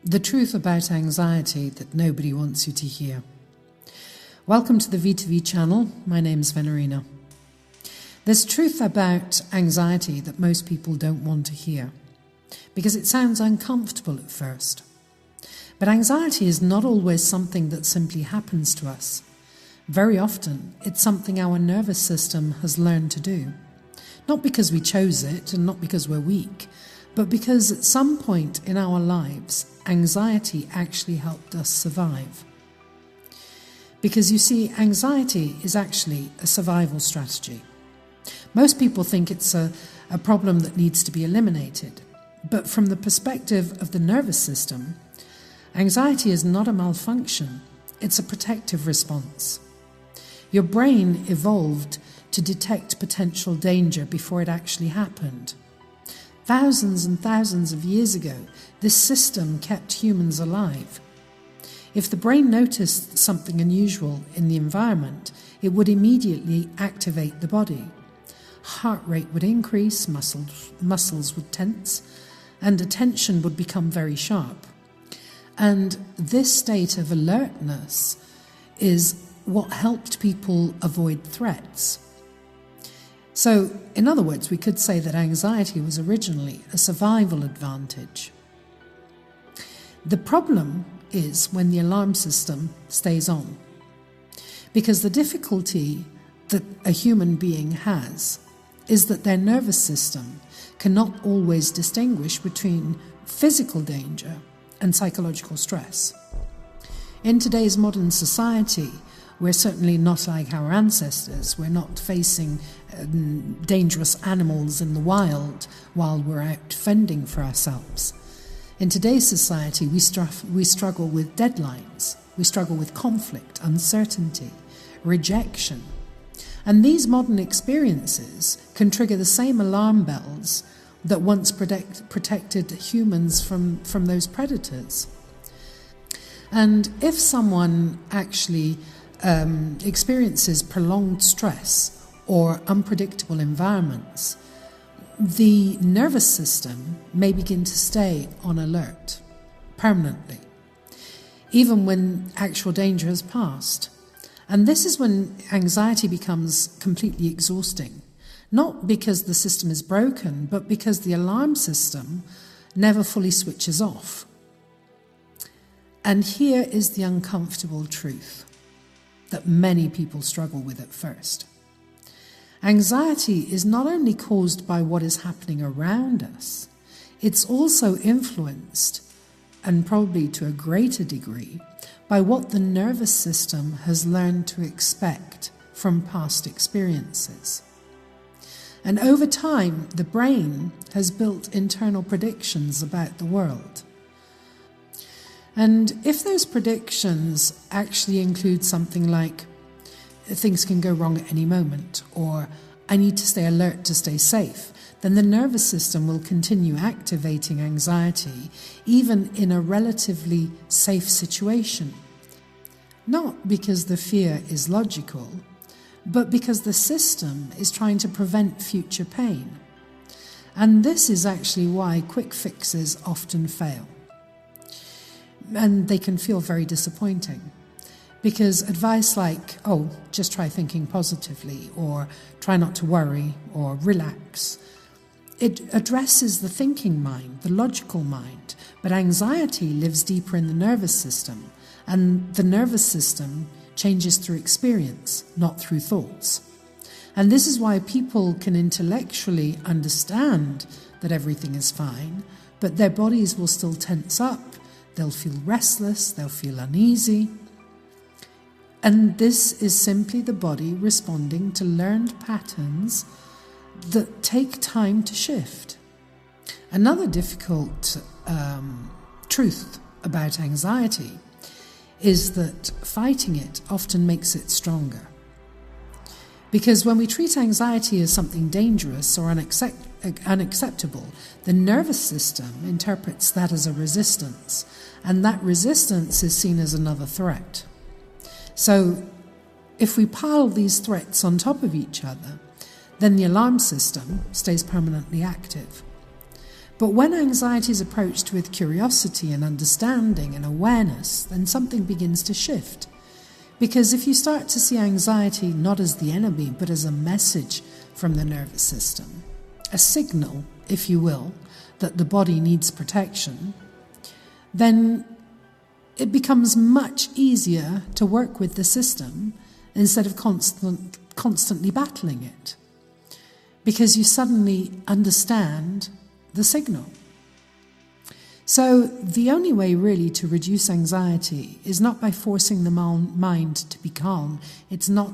The truth about anxiety that nobody wants you to hear. Welcome to the V2V channel. My name's Venerina. There's truth about anxiety that most people don't want to hear because it sounds uncomfortable at first. But anxiety is not always something that simply happens to us. Very often, it's something our nervous system has learned to do. Not because we chose it and not because we're weak, but because at some point in our lives, anxiety actually helped us survive. Because you see, anxiety is actually a survival strategy. Most people think it's a problem that needs to be eliminated. But from the perspective of the nervous system, anxiety is not a malfunction, it's a protective response. Your brain evolved to detect potential danger before it actually happened. Thousands and thousands of years ago, this system kept humans alive. If the brain noticed something unusual in the environment, it would immediately activate the body. Heart rate would increase, muscles would tense, and attention would become very sharp. And this state of alertness is what helped people avoid threats. So, in other words, we could say that anxiety was originally a survival advantage. The problem is when the alarm system stays on. Because the difficulty that a human being has is that their nervous system cannot always distinguish between physical danger and psychological stress. In today's modern society, we're certainly not like our ancestors. We're not facing dangerous animals in the wild while we're out fending for ourselves. In today's society, we struggle with deadlines. We struggle with conflict, uncertainty, rejection. And these modern experiences can trigger the same alarm bells that once protected humans from those predators. And if someone actually experiences prolonged stress or unpredictable environments, the nervous system may begin to stay on alert permanently, even when actual danger has passed. And this is when anxiety becomes completely exhausting, not because the system is broken, but because the alarm system never fully switches off. And here is the uncomfortable truth that many people struggle with at first. Anxiety is not only caused by what is happening around us, it's also influenced, and probably to a greater degree, by what the nervous system has learned to expect from past experiences. And over time, the brain has built internal predictions about the world. And if those predictions actually include something like, things can go wrong at any moment, or I need to stay alert to stay safe, then the nervous system will continue activating anxiety even in a relatively safe situation. Not because the fear is logical, but because the system is trying to prevent future pain. And this is actually why quick fixes often fail. And they can feel very disappointing. Because advice like, oh, just try thinking positively, or try not to worry, or relax, it addresses the thinking mind, the logical mind. But anxiety lives deeper in the nervous system, and the nervous system changes through experience, not through thoughts. And this is why people can intellectually understand that everything is fine, but their bodies will still tense up, they'll feel restless, they'll feel uneasy. And this is simply the body responding to learned patterns that take time to shift. Another difficult truth about anxiety is that fighting it often makes it stronger. Because when we treat anxiety as something dangerous or unacceptable, the nervous system interprets that as a resistance, and that resistance is seen as another threat. So if we pile these threats on top of each other, then the alarm system stays permanently active. But when anxiety is approached with curiosity and understanding and awareness, then something begins to shift. Because if you start to see anxiety not as the enemy, but as a message from the nervous system, a signal, if you will, that the body needs protection, then it becomes much easier to work with the system instead of constantly battling it. Because you suddenly understand the signal. So the only way really to reduce anxiety is not by forcing the mind to be calm. It's not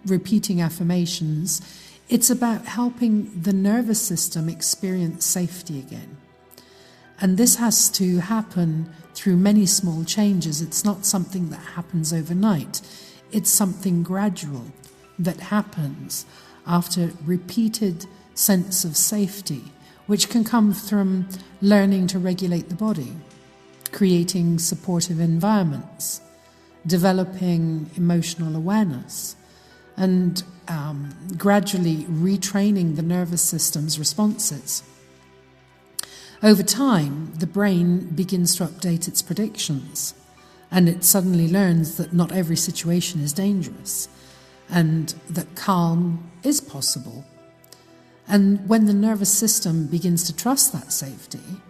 repeating affirmations. It's about helping the nervous system experience safety again. And this has to happen through many small changes. It's not something that happens overnight. It's something gradual that happens after repeated sense of safety, which can come from learning to regulate the body, creating supportive environments, developing emotional awareness, and gradually retraining the nervous system's responses. Over time, the brain begins to update its predictions, and it suddenly learns that not every situation is dangerous, and that calm is possible. And when the nervous system begins to trust that safety,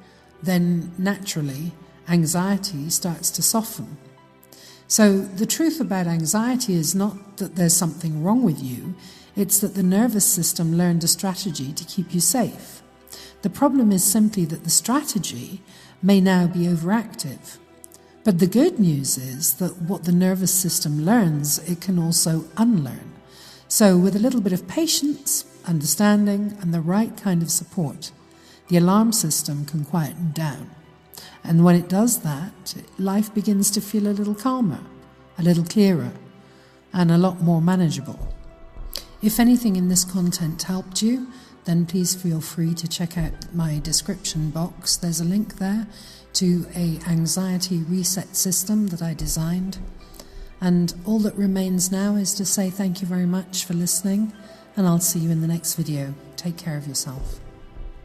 then naturally anxiety starts to soften. So the truth about anxiety is not that there's something wrong with you, it's that the nervous system learned a strategy to keep you safe. The problem is simply that the strategy may now be overactive. But the good news is that what the nervous system learns, it can also unlearn. So with a little bit of patience, understanding, and the right kind of support, the alarm system can quieten down. And when it does that, life begins to feel a little calmer, a little clearer, and a lot more manageable. If anything in this content helped you, then please feel free to check out my description box. There's a link there to an anxiety reset system that I designed. And all that remains now is to say thank you very much for listening, and I'll see you in the next video. Take care of yourself.